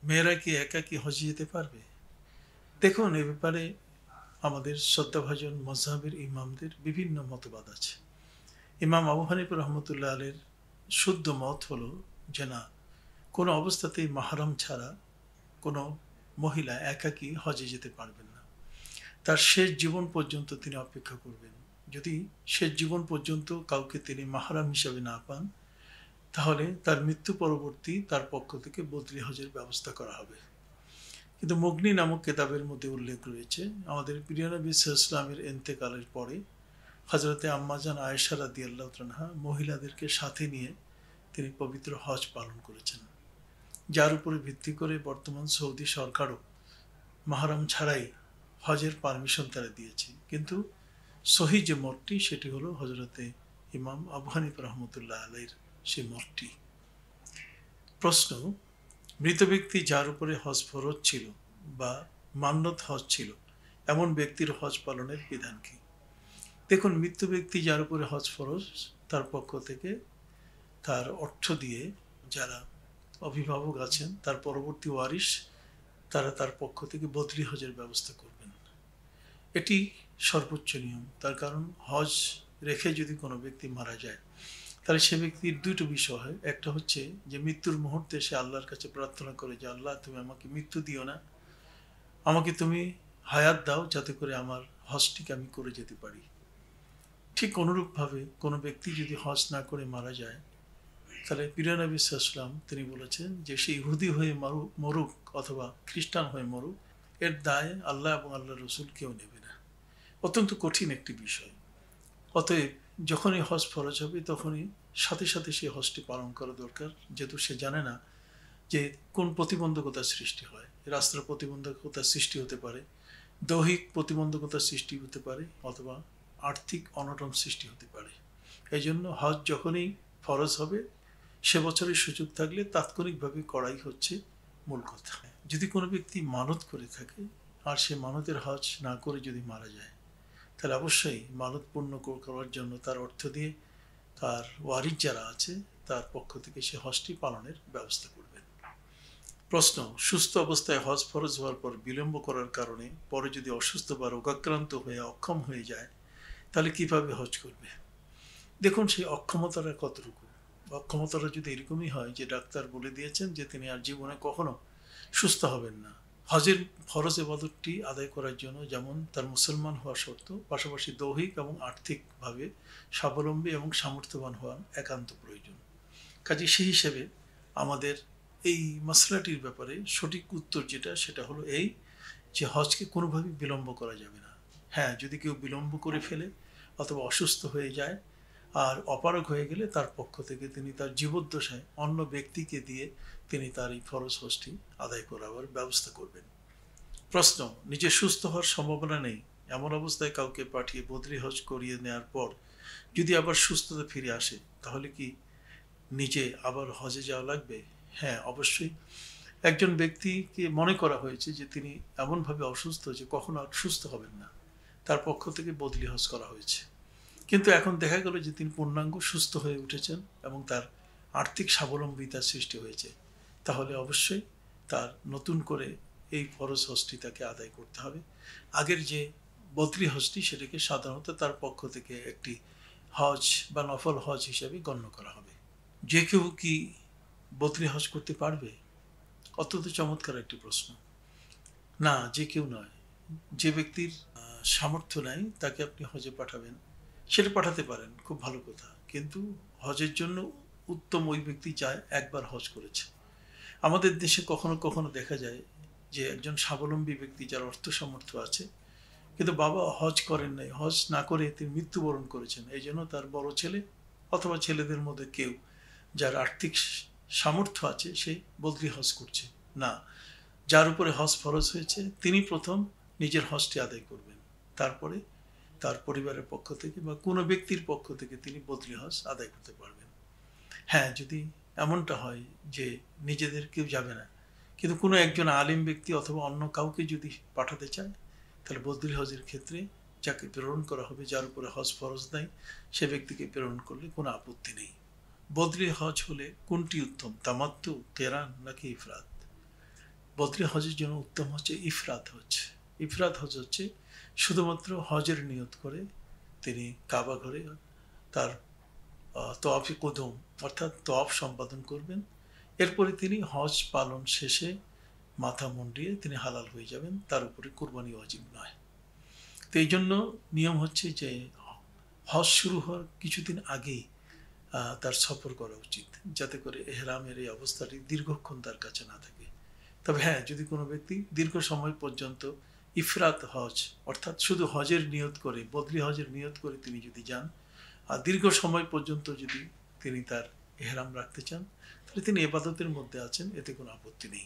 মেয়েরা কি একা কি হজে যেতে পারবে? দেখুন, এ ব্যাপারে আমাদের শ্রদ্ধাভাজন মযহাবের ইমামদের বিভিন্ন মতবাদ আছে। ইমাম আবু হানিফা রহমতুল্লাহ আলের শুদ্ধ মত হলো যে না, কোনো অবস্থাতেই মাহরম ছাড়া কোনো মহিলা একাকী হজে যেতে পারবেন না। তার শেষ জীবন পর্যন্ত তিনি অপেক্ষা করবেন। যদি শেষ জীবন পর্যন্ত কাউকে তিনি মাহরাম হিসাবে না পান, তাহলে তার মৃত্যু পরবর্তী তার পক্ষ থেকে বদরি হজের ব্যবস্থা করা হবে। কিন্তু মুগনি নামক কেতাবের মধ্যে উল্লেখ রয়েছে, আমাদের প্রিয় নবী সাল্লাল্লাহু আলাইহি ওয়াসাল্লামের ইন্তেকালের পরে হযরতে আম্মাজান আয়েশা রাদিয়াল্লাহু তাআলা মহিলাদেরকে সাথে নিয়ে তিনি পবিত্র হজ পালন করেছেন, যার উপরে ভিত্তি করে বর্তমান সৌদি সরকারও মাহরম ছাড়াই হজের পারমিশন তারা দিয়েছে। কিন্তু সহি যে মতটি সেটি হলো হজরতে ইমাম আবু হানিফা রহমতুল্লাহ আলাইহির সেই মতটি। প্রশ্ন, মৃত ব্যক্তি যার উপরে হজ ফরজ ছিল বা মান্নত হজ ছিল, এমন ব্যক্তির হজ পালনের বিধান কি? দেখুন, মৃত্যু ব্যক্তি যার উপরে হজ ফরজ, তার পক্ষ থেকে তার অর্থ দিয়ে যারা অভিভাবক আছেন, তার পরবর্তী ওয়ারিশ, তারা তার পক্ষ থেকে বদরি হজের ব্যবস্থা করবেন। এটি সর্বোচ্চ নিয়ম। তার কারণ হজ রেখে যদি কোনো ব্যক্তি মারা যায়, তাহলে সে ব্যক্তির দুটো বিষয় হয়। একটা হচ্ছে যে মৃত্যুর মুহূর্তে সে আল্লাহর কাছে প্রার্থনা করে যে আল্লাহ, তুমি আমাকে মৃত্যু দিও না, আমাকে তুমি হায়াত দাও যাতে করে আমার হজটিকে আমি করে যেতে পারি। ঠিক অনুরূপভাবে কোনো ব্যক্তি যদি হজ না করে মারা যায়, তাহলে প্রিয় নবী সাল্লাল্লাহু আলাইহি ওয়াসাল্লাম তিনি বলেছেন যে সে ইহুদি হয়ে মরুক অথবা খ্রিস্টান হয়ে মরুক, এর দায় আল্লাহ এবং আল্লাহ রসুল কেউ নেবে না। অত্যন্ত কঠিন একটি বিষয়। অতএব যখনই হজ ফরজ হবে তখনই সাথে সাথে সেই হজটি পালন করা দরকার, যেহেতু সে জানে না যে কোন প্রতিবন্ধকতার সৃষ্টি হয়। রাস্তার প্রতিবন্ধকতার সৃষ্টি হতে পারে, দৈহিক প্রতিবন্ধকতার সৃষ্টি হতে পারে, অথবা আর্থিক অনটন সৃষ্টি হতে পারে। এই জন্য হজ যখনই ফরজ হবে, সে বছরের সুযোগ থাকলে তাৎক্ষণিকভাবে করাই হচ্ছে মূল কথা। যদি কোনো ব্যক্তি মানত করে থাকে আর সে মানতের হজ না করে যদি মারা যায়, তাহলে অবশ্যই মানত পূর্ণ করার জন্য তার অর্থ দিয়ে তার ওয়ারিস যারা আছে তার পক্ষ থেকে সে হজটি পালনের ব্যবস্থা করবেন। প্রশ্ন, সুস্থ অবস্থায় হজ ফরজ হওয়ার পর বিলম্ব করার কারণে পরে যদি অসুস্থ বা রোগাক্রান্ত হয়ে অক্ষম হয়ে যায়, তাহলে কিভাবে হজ করবে? দেখুন, সেই অক্ষমতাটা কতটুকু। অক্ষমতাটা যদি এরকমই হয় যে ডাক্তার বলে দিয়েছেন যে তিনি আর জীবনে কখনো সুস্থ হবেন না, হজের ফরজ ইবাদতটি আদায় করার জন্য যেমন তার মুসলমান হওয়া শর্ত, পাশাপাশি দৈহিক এবং আর্থিকভাবে স্বাবলম্বী এবং সামর্থ্যবান হওয়া একান্ত প্রয়োজন। কাজে সেই হিসেবে আমাদের এই মশলাটির ব্যাপারে সঠিক উত্তর যেটা, সেটা হলো এই যে হজকে কোনোভাবেই বিলম্ব করা যাবে না। হ্যাঁ, যদি কেউ বিলম্ব করে ফেলে অথবা অসুস্থ হয়ে যায় আর অপারগ হয়ে গেলে তার পক্ষ থেকে তিনি তার জীবদ্দশায় অন্য ব্যক্তিকে দিয়ে তিনি তার এই ফরজ হজটি আদায় করাবার ব্যবস্থা করবেন। প্রশ্ন, নিজে সুস্থ হওয়ার সম্ভাবনা নেই এমন অবস্থায় কাউকে পাঠিয়ে বদরি হজ করিয়ে নেওয়ার পর যদি আবার সুস্থতা ফিরে আসে, তাহলে কি নিজে আবার হজে যাওয়া লাগবে? হ্যাঁ, অবশ্যই। একজন ব্যক্তিকে মনে করা হয়েছে যে তিনি এমনভাবে অসুস্থ যে কখনো আর সুস্থ হবেন না, তার পক্ষ থেকে বদলি হজ করা হয়েছে। কিন্তু এখন দেখা গেল যে তিনি পূর্ণাঙ্গ সুস্থ হয়ে উঠেছেন এবং তার আর্থিক স্বাবলম্বিতার সৃষ্টি হয়েছে। তাহলে অবশ্যই তার নতুন করে এই ফরজ হজটি তাকে আদায় করতে হবে। আগের যে বদরি হজটি, সেটাকে সাধারণত তার পক্ষ থেকে একটি হজ বা নফল হজ হিসাবে গণ্য করা হবে। যে কেউ কি বদরি হজ করতে পারবে? অত্যন্ত চমৎকার একটি প্রশ্ন। না, যে কেউ নয়। যে ব্যক্তির সামর্থ্য নাই তাকে আপনি হজে পাঠাবেন, সেটা পাঠাতে পারেন, খুব ভালো কথা। কিন্তু হজের জন্য উত্তম ওই ব্যক্তি যায় একবার হজ করেছে। আমাদের দেশে কখনো কখনো দেখা যায় যে একজন স্বাবলম্বী ব্যক্তি যার অর্থ সামর্থ্য আছে, কিন্তু বাবা হজ করেন নাই, হজ না করে তিনি মৃত্যুবরণ করেছেন। এই জন্য তার বড় ছেলে অথবা ছেলেদের মধ্যে কেউ যার আর্থিক সামর্থ্য আছে সে বদরি হজ করছে না। যার উপরে হজ ফরজ হয়েছে তিনি প্রথম নিজের হজটি আদায় করবেন, তারপরে তার পরিবারের পক্ষ থেকে বা কোনো ব্যক্তির পক্ষ থেকে তিনি বদরি হজ আদায় করতে পারবেন। হ্যাঁ, যদি এমনটা হয় যে নিজেদের কেউ যাবে না, কিন্তু কোনো একজন আলিম ব্যক্তি অথবা অন্য কাউকে যদি পাঠাতে চায়, তাহলে বদরি হজের ক্ষেত্রে যাকে প্রেরণ করা হবে, যার উপরে হজ ফরজ নাই, সে ব্যক্তিকে প্রেরণ করলে কোনো আপত্তি নেই। বদরি হজ হলে কোনটি উত্তম, তামাত্তু, কেরান নাকি ইফরাদ? বদরি হজের জন্য উত্তম হচ্ছে ইফরাত হজ। ইফরাত হজ হচ্ছে শুধুমাত্র হজের নিয়ত করে তিনি কাবা ঘরে তার তওয়াফে কুদুম অর্থাৎ তওয়াফ সম্পাদন করবেন। এরপরে তিনি হজ পালন শেষে মাথা মুন্ডিয়ে তিনি হালাল হয়ে যাবেন, তার উপরে কুরবানি ওয়াজিব নয়। তো এই জন্য নিয়ম হচ্ছে যে হজ শুরু হওয়ার কিছুদিন আগেই তার সফর করা উচিত, যাতে করে এহরামের এই অবস্থাটি দীর্ঘক্ষণ তার কাছে না থাকে। তবে হ্যাঁ, যদি কোনো ব্যক্তি দীর্ঘ সময় পর্যন্ত ইফরাত হজ অর্থাৎ শুধু হজের নিয়ত করে, বদরি হজের নিয়ত করে তিনি যদি যান আর দীর্ঘ সময় পর্যন্ত যদি তিনি তার এহরাম রাখতে চান, তাহলে তিনি ইবাদতের মধ্যে আছেন, এতে কোনো আপত্তি নেই।